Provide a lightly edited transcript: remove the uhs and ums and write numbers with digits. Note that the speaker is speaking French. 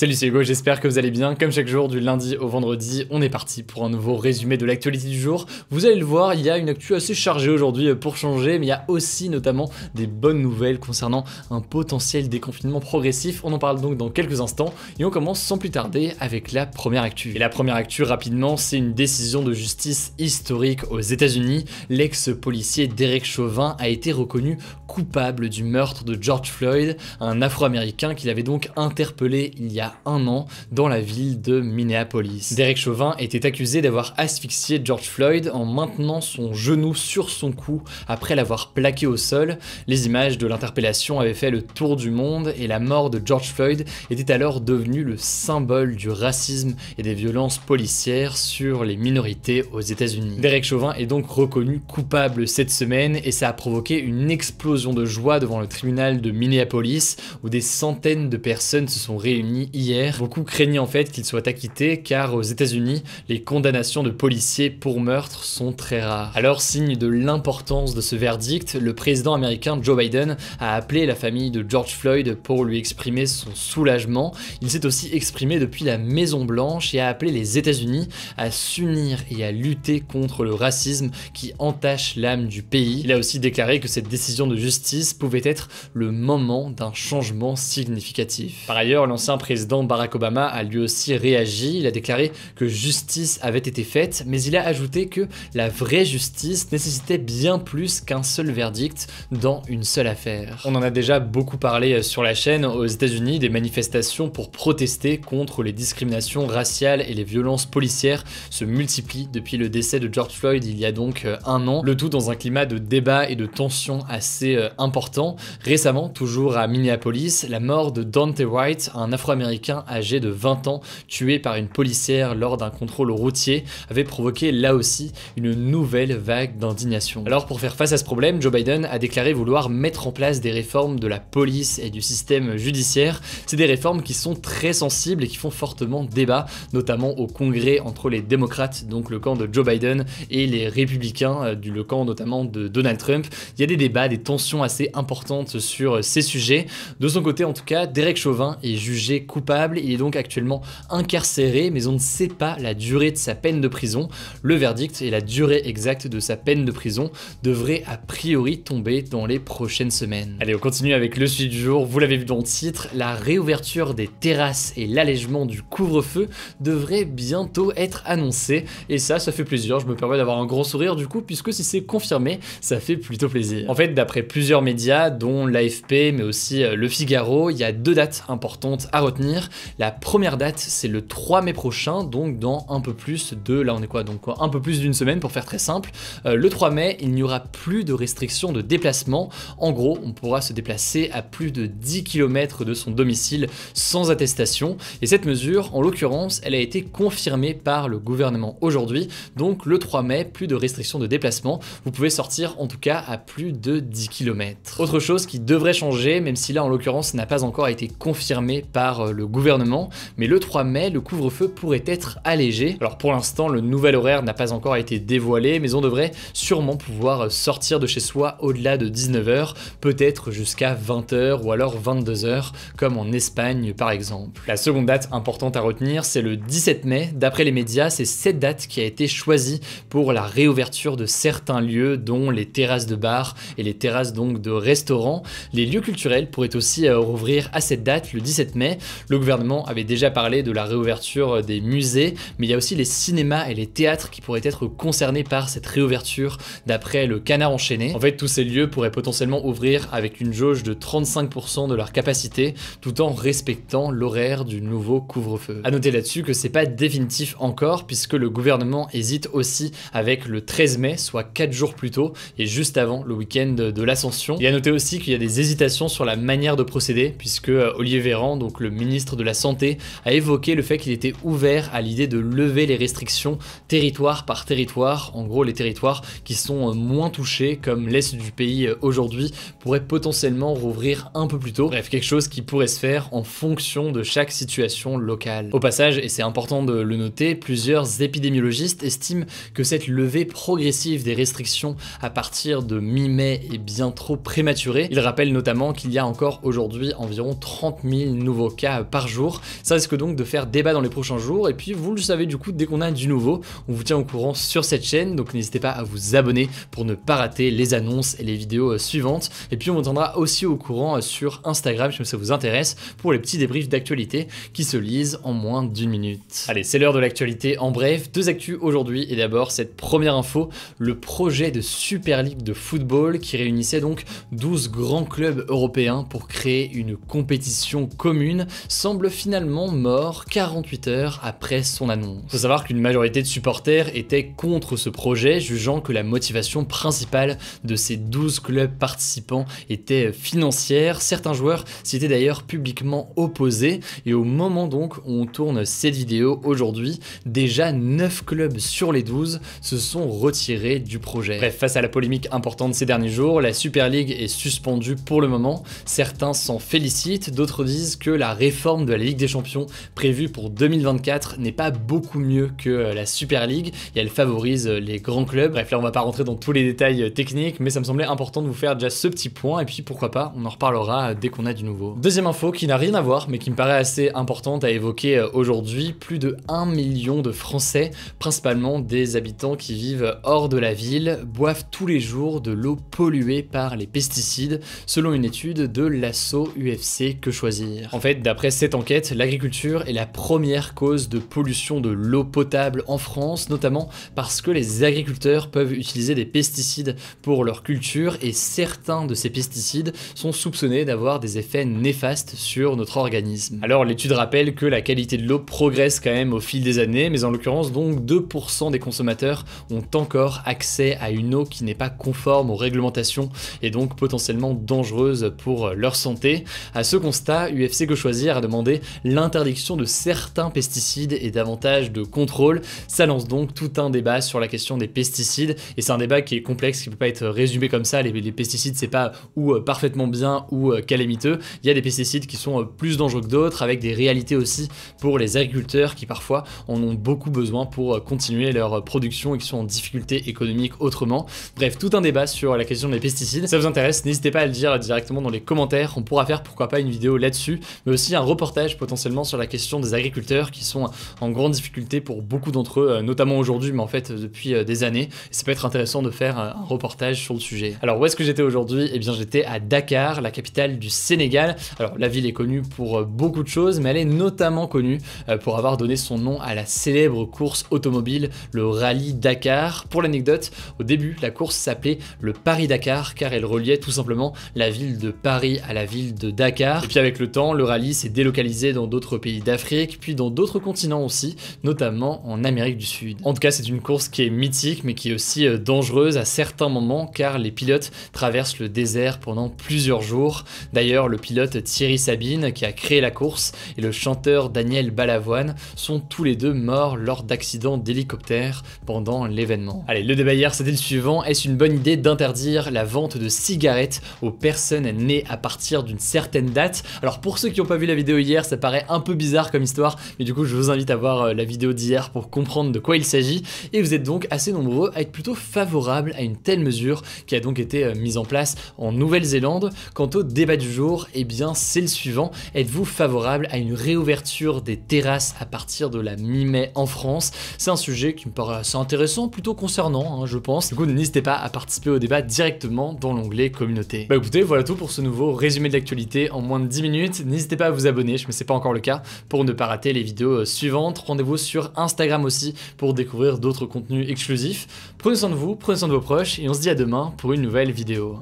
Salut, c'est Hugo, j'espère que vous allez bien. Comme chaque jour, du lundi au vendredi, on est parti pour un nouveau résumé de l'actualité du jour. Vous allez le voir, il y a une actu assez chargée aujourd'hui pour changer, mais il y a aussi notamment des bonnes nouvelles concernant un potentiel déconfinement progressif. On en parle donc dans quelques instants et on commence sans plus tarder avec la première actu. Et la première actu, rapidement, c'est une décision de justice historique aux États-Unis. L'ex-policier Derek Chauvin a été reconnu coupable du meurtre de George Floyd, un Afro-Américain qu'il avait donc interpellé il y a un an dans la ville de Minneapolis. Derek Chauvin était accusé d'avoir asphyxié George Floyd en maintenant son genou sur son cou après l'avoir plaqué au sol. Les images de l'interpellation avaient fait le tour du monde et la mort de George Floyd était alors devenue le symbole du racisme et des violences policières sur les minorités aux États-Unis. Derek Chauvin est donc reconnu coupable cette semaine et ça a provoqué une explosion de joie devant le tribunal de Minneapolis où des centaines de personnes se sont réunies hier. Beaucoup craignaient en fait qu'il soit acquitté car aux États-Unis, les condamnations de policiers pour meurtre sont très rares. Alors, signe de l'importance de ce verdict, le président américain Joe Biden a appelé la famille de George Floyd pour lui exprimer son soulagement. Il s'est aussi exprimé depuis la Maison Blanche et a appelé les États-Unis à s'unir et à lutter contre le racisme qui entache l'âme du pays. Il a aussi déclaré que cette décision de justice pouvait être le moment d'un changement significatif. Par ailleurs, l'ancien président Barack Obama a lui aussi réagi. Il a déclaré que justice avait été faite, mais il a ajouté que la vraie justice nécessitait bien plus qu'un seul verdict dans une seule affaire. On en a déjà beaucoup parlé sur la chaîne. Aux États-Unis, des manifestations pour protester contre les discriminations raciales et les violences policières se multiplient depuis le décès de George Floyd il y a donc un an, le tout dans un climat de débat et de tension assez important. Récemment, toujours à Minneapolis, la mort de Daunte Wright, un Afro-Américain âgé de 20 ans tué par une policière lors d'un contrôle routier, avait provoqué là aussi une nouvelle vague d'indignation. Alors pour faire face à ce problème, Joe Biden a déclaré vouloir mettre en place des réformes de la police et du système judiciaire. C'est des réformes qui sont très sensibles et qui font fortement débat, notamment au Congrès entre les démocrates, donc le camp de Joe Biden, et les républicains, le camp notamment de Donald Trump. Il y a des débats, des tensions assez importantes sur ces sujets. De son côté en tout cas, Derek Chauvin est jugé coupable. Il est donc actuellement incarcéré, mais on ne sait pas la durée de sa peine de prison. Le verdict et la durée exacte de sa peine de prison devraient a priori tomber dans les prochaines semaines. Allez, on continue avec le sujet du jour. Vous l'avez vu dans le titre, la réouverture des terrasses et l'allègement du couvre-feu devrait bientôt être annoncé. Et ça fait plaisir. Je me permets d'avoir un grand sourire du coup, puisque si c'est confirmé, ça fait plutôt plaisir. En fait, d'après plusieurs médias, dont l'AFP, mais aussi Le Figaro, il y a deux dates importantes à retenir. La première date, c'est le 3 mai prochain, donc dans un peu plus de... Là, on est quoi? Donc un peu plus d'une semaine pour faire très simple. Le 3 mai, il n'y aura plus de restrictions de déplacement. En gros, on pourra se déplacer à plus de 10 km de son domicile sans attestation. Et cette mesure, en l'occurrence, elle a été confirmée par le gouvernement aujourd'hui. Donc le 3 mai, plus de restrictions de déplacement. Vous pouvez sortir en tout cas à plus de 10 km. Autre chose qui devrait changer, même si là, en l'occurrence, n'a pas encore été confirmé par le gouvernement, mais le 3 mai, le couvre-feu pourrait être allégé. Alors pour l'instant, le nouvel horaire n'a pas encore été dévoilé, mais on devrait sûrement pouvoir sortir de chez soi au-delà de 19h, peut-être jusqu'à 20h ou alors 22h, comme en Espagne par exemple. La seconde date importante à retenir, c'est le 17 mai. D'après les médias, c'est cette date qui a été choisie pour la réouverture de certains lieux, dont les terrasses de bars et les terrasses donc de restaurants. Les lieux culturels pourraient aussi rouvrir à cette date, le 17 mai. Le gouvernement avait déjà parlé de la réouverture des musées, mais il y a aussi les cinémas et les théâtres qui pourraient être concernés par cette réouverture d'après le Canard enchaîné. En fait, tous ces lieux pourraient potentiellement ouvrir avec une jauge de 35% de leur capacité, tout en respectant l'horaire du nouveau couvre-feu. A noter là-dessus que c'est pas définitif encore, puisque le gouvernement hésite aussi avec le 13 mai, soit 4 jours plus tôt, et juste avant le week-end de l'Ascension. Et à noter aussi qu'il y a des hésitations sur la manière de procéder, puisque Olivier Véran, donc le ministre de la Santé, a évoqué le fait qu'il était ouvert à l'idée de lever les restrictions territoire par territoire. En gros, les territoires qui sont moins touchés, comme l'Est du pays aujourd'hui, pourraient potentiellement rouvrir un peu plus tôt. Bref, quelque chose qui pourrait se faire en fonction de chaque situation locale. Au passage, et c'est important de le noter, plusieurs épidémiologistes estiment que cette levée progressive des restrictions à partir de mi-mai est bien trop prématurée. Ils rappellent notamment qu'il y a encore aujourd'hui environ 30 000 nouveaux cas par jour. Ça risque donc de faire débat dans les prochains jours et puis vous le savez du coup dès qu'on a du nouveau, on vous tient au courant sur cette chaîne, donc n'hésitez pas à vous abonner pour ne pas rater les annonces et les vidéos suivantes. Et puis on vous tiendra aussi au courant sur Instagram si ça vous intéresse pour les petits débriefs d'actualité qui se lisent en moins d'1 minute. Allez, c'est l'heure de l'actualité en bref, 2 actus aujourd'hui et d'abord cette première info, le projet de Super League de football qui réunissait donc 12 grands clubs européens pour créer une compétition commune semble finalement mort 48 heures après son annonce. Il faut savoir qu'une majorité de supporters étaient contre ce projet, jugeant que la motivation principale de ces 12 clubs participants était financière. Certains joueurs s'y étaient d'ailleurs publiquement opposés et au moment donc où on tourne cette vidéo aujourd'hui, déjà 9 clubs sur les 12 se sont retirés du projet. Bref, face à la polémique importante ces derniers jours, la Super League est suspendue pour le moment. Certains s'en félicitent, d'autres disent que la réforme de la Ligue des Champions prévue pour 2024 n'est pas beaucoup mieux que la Super League et elle favorise les grands clubs. Bref, là on va pas rentrer dans tous les détails techniques, mais ça me semblait important de vous faire déjà ce petit point et puis pourquoi pas, on en reparlera dès qu'on a du nouveau. Deuxième info qui n'a rien à voir mais qui me paraît assez importante à évoquer aujourd'hui, plus de 1 million de Français, principalement des habitants qui vivent hors de la ville, boivent tous les jours de l'eau polluée par les pesticides, selon une étude de l'asso UFC Que Choisir. En fait, d'après cette enquête, l'agriculture est la première cause de pollution de l'eau potable en France, notamment parce que les agriculteurs peuvent utiliser des pesticides pour leur culture et certains de ces pesticides sont soupçonnés d'avoir des effets néfastes sur notre organisme. Alors l'étude rappelle que la qualité de l'eau progresse quand même au fil des années, mais en l'occurrence donc 2% des consommateurs ont encore accès à une eau qui n'est pas conforme aux réglementations et donc potentiellement dangereuse pour leur santé. À ce constat, UFC Que Choisir a demandé l'interdiction de certains pesticides et davantage de contrôle. Ça lance donc tout un débat sur la question des pesticides et c'est un débat qui est complexe, qui peut pas être résumé comme ça. Les pesticides c'est pas ou parfaitement bien ou calamiteux. Il y a des pesticides qui sont plus dangereux que d'autres avec des réalités aussi pour les agriculteurs qui parfois en ont beaucoup besoin pour continuer leur production et qui sont en difficulté économique autrement. Bref, tout un débat sur la question des pesticides. Si ça vous intéresse, n'hésitez pas à le dire directement dans les commentaires. On pourra faire pourquoi pas une vidéo là-dessus, mais aussi un reportage potentiellement sur la question des agriculteurs qui sont en grande difficulté pour beaucoup d'entre eux, notamment aujourd'hui, mais en fait depuis des années. Et ça peut être intéressant de faire un reportage sur le sujet. Alors où est-ce que j'étais aujourd'hui? Eh bien j'étais à Dakar, la capitale du Sénégal. Alors la ville est connue pour beaucoup de choses, mais elle est notamment connue pour avoir donné son nom à la célèbre course automobile, le Rallye Dakar. Pour l'anecdote, au début, la course s'appelait le Paris-Dakar car elle reliait tout simplement la ville de Paris à la ville de Dakar. Et puis avec le temps, le rallye s'est délocalisé dans d'autres pays d'Afrique, puis dans d'autres continents aussi, notamment en Amérique du Sud. En tout cas, c'est une course qui est mythique, mais qui est aussi dangereuse à certains moments car les pilotes traversent le désert pendant plusieurs jours. D'ailleurs, le pilote Thierry Sabine, qui a créé la course, et le chanteur Daniel Balavoine sont tous les deux morts lors d'accidents d'hélicoptère pendant l'événement. Allez, le débat hier, c'était le suivant. Est-ce une bonne idée d'interdire la vente de cigarettes aux personnes nées à partir d'une certaine date? Alors pour ceux qui n'ont pas vu la vidéo hier, ça paraît un peu bizarre comme histoire, mais du coup je vous invite à voir la vidéo d'hier pour comprendre de quoi il s'agit. Et vous êtes donc assez nombreux à être plutôt favorables à une telle mesure qui a donc été mise en place en Nouvelle-Zélande. Quant au débat du jour, eh bien c'est le suivant. Êtes-vous favorable à une réouverture des terrasses à partir de la mi-mai en France? C'est un sujet qui me paraît assez intéressant, plutôt concernant, je pense. Du coup, n'hésitez pas à participer au débat directement dans l'onglet communauté. Bah écoutez, voilà tout pour ce nouveau résumé de l'actualité en moins de 10 minutes. N'hésitez pas à vous abonner, mais c'est pas encore le cas, pour ne pas rater les vidéos suivantes. Rendez-vous sur Instagram aussi pour découvrir d'autres contenus exclusifs. Prenez soin de vous, prenez soin de vos proches et on se dit à demain pour une nouvelle vidéo.